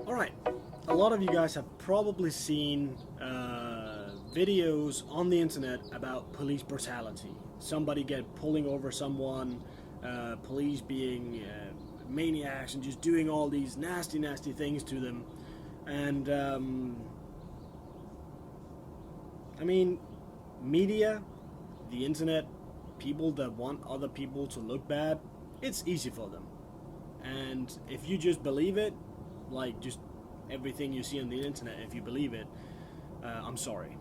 Alright, a lot of you guys have probably seen videos on the internet about police brutality. Somebody pulling over someone, police being maniacs and just doing all these nasty, nasty things to them. And, I mean, media, the internet, people that want other people to look bad, it's easy for them. And if you just believe it, like just everything you see on the internet, if you believe it, I'm sorry.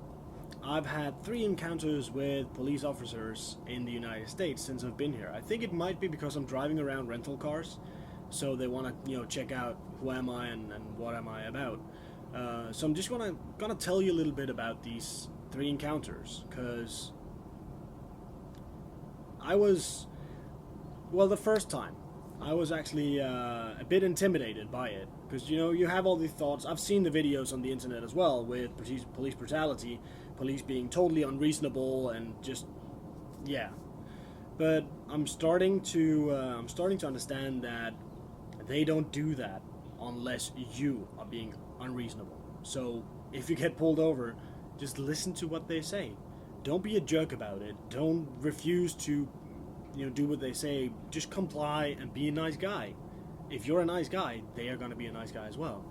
I've had 3 encounters with police officers in the United States since I've been here. I think it might be because I'm driving around rental cars, so they want to, check out who am I and what am I about. So I'm just gonna tell you a little bit about these 3 encounters, because I was, well, the first time I was actually a bit intimidated by it, because you have all these thoughts. I've seen the videos on the internet as well with police brutality, police being totally unreasonable and just, yeah. But I'm starting to understand that they don't do that unless you are being unreasonable. So if you get pulled over, just listen to what they say. Don't be a jerk about it. Don't refuse to do what they say. Just comply and be a nice guy. If you're a nice guy, they are going to be a nice guy as well.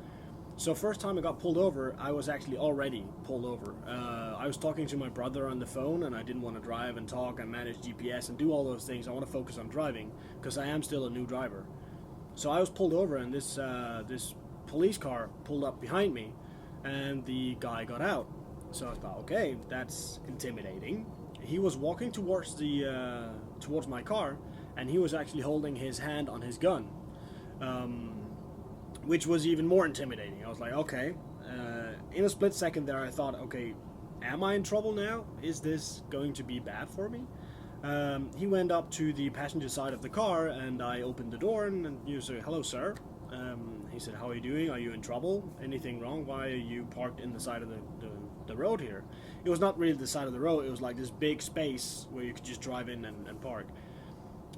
So first time I got pulled over, I was actually already pulled over. I was talking to my brother on the phone, and I didn't want to drive and talk and manage GPS and do all those things. I want to focus on driving because I am still a new driver. So I was pulled over, and this police car pulled up behind me, and the guy got out. So I thought, okay, that's intimidating. He was walking towards my car, and he was actually holding his hand on his gun, which was even more intimidating. I was like, okay. In a split second there, I thought, okay, am I in trouble now? Is this going to be bad for me? He went up to the passenger side of the car, and I opened the door, and you say, hello, sir. He said, how are you doing? Are you in trouble? Anything wrong? Why are you parked in the side of the road here? It was not really the side of the road. It was like this big space where you could just drive in and park.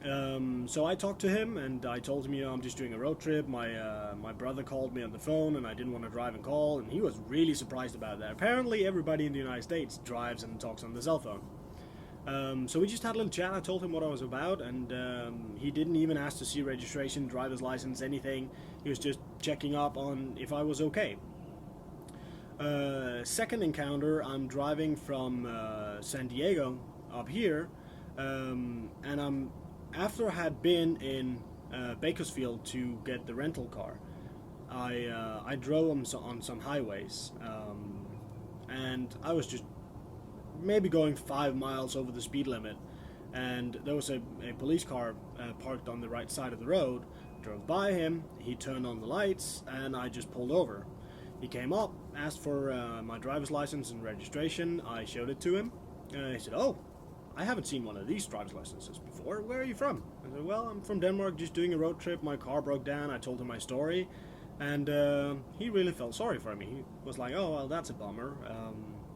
So I talked to him, and I told him, I'm just doing a road trip. My brother called me on the phone, and I didn't want to drive and call, and he was really surprised about that. Apparently everybody in the United States drives and talks on the cell phone. So we just had a little chat. I told him what I was about, and he didn't even ask to see registration, driver's license, anything. He was just checking up on if I was okay. Second encounter, I'm driving from San Diego up here, and after I had been in Bakersfield to get the rental car, I drove on some highways, and I was just maybe going 5 miles over the speed limit, and there was a police car parked on the right side of the road. Drove by him, he turned on the lights, and I just pulled over. He came up, asked for my driver's license and registration. I showed it to him. He said, oh, I haven't seen one of these driver's licenses before. Where are you from? I said, well, I'm from Denmark, just doing a road trip. My car broke down. I told him my story, and he really felt sorry for me. He was like, oh, well, that's a bummer.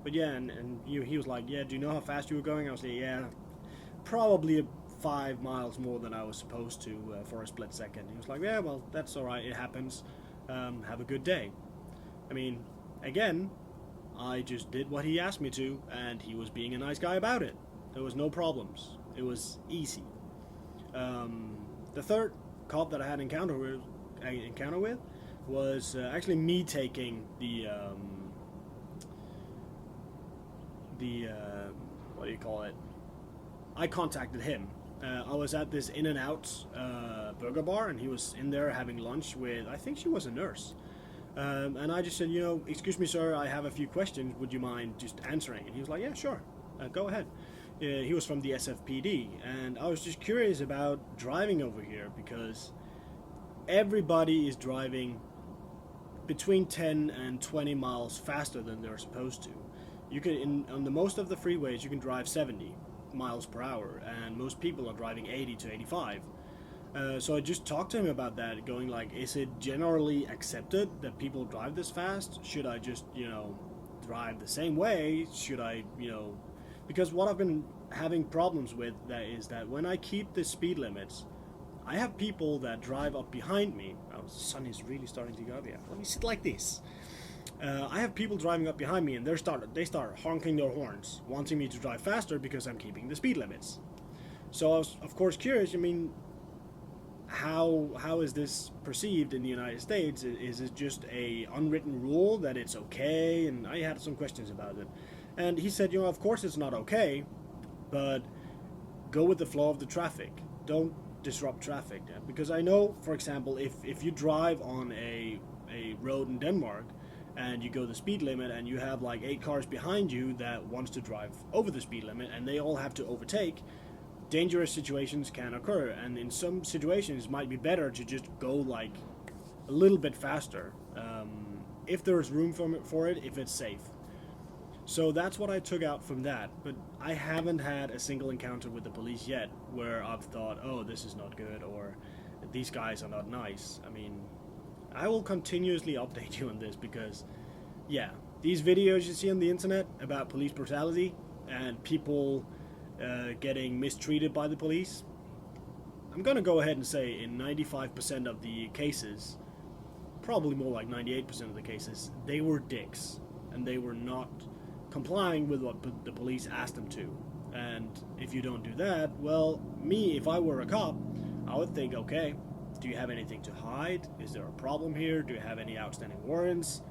But yeah, and he was like, yeah, do you know how fast you were going? I was like, yeah, probably 5 miles more than I was supposed to for a split second. He was like, yeah, well, that's all right. It happens. Have a good day. I mean, again, I just did what he asked me to, and he was being a nice guy about it. There was no problems. It was easy. The third cop that I had encounter with was actually me taking the what do you call it? I contacted him. I was at this In-N-Out burger bar, and he was in there having lunch with, I think she was a nurse. And I just said, excuse me, sir, I have a few questions. Would you mind just answering? And he was like, yeah, sure. Go ahead. He was from the SFPD, and I was just curious about driving over here because everybody is driving between 10 and 20 miles faster than they're supposed to. You can, on the most of the freeways, you can drive 70 miles per hour, and most people are driving 80 to 85. So I just talked to him about that, going like, is it generally accepted that people drive this fast? Should I just, drive the same way? Should I, because what I've been having problems with that is that when I keep the speed limits, I have people that drive up behind me. Oh, the sun is really starting to go up. Yeah, let me sit like this. I have people driving up behind me, and they start honking their horns, wanting me to drive faster because I'm keeping the speed limits. So I was, of course, curious. I mean, how is this perceived in the United States? Is it just a unwritten rule that it's okay? And I had some questions about it, and he said, of course it's not okay, but go with the flow of the traffic. Don't disrupt traffic. Because I know, for example, if you drive on a road in Denmark and you go the speed limit and you have like 8 cars behind you that wants to drive over the speed limit and they all have to overtake, dangerous situations can occur, and in some situations it might be better to just go like a little bit faster, if there's room for it, if it's safe. So that's what I took out from that, but I haven't had a single encounter with the police yet where I've thought, oh, this is not good, or these guys are not nice. I mean, I will continuously update you on this because, yeah, these videos you see on the internet about police brutality and people getting mistreated by the police, I'm gonna go ahead and say in 95% of the cases, probably more like 98% of the cases, they were dicks and they were not complying with what the police asked them to. And if you don't do that, well, me, if I were a cop, I would think, okay, do you have anything to hide? Is there a problem here? Do you have any outstanding warrants?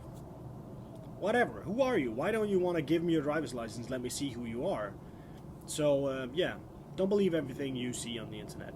Whatever. Who are you? Why don't you want to give me your driver's license? Let me see who you are. So, yeah, don't believe everything you see on the internet.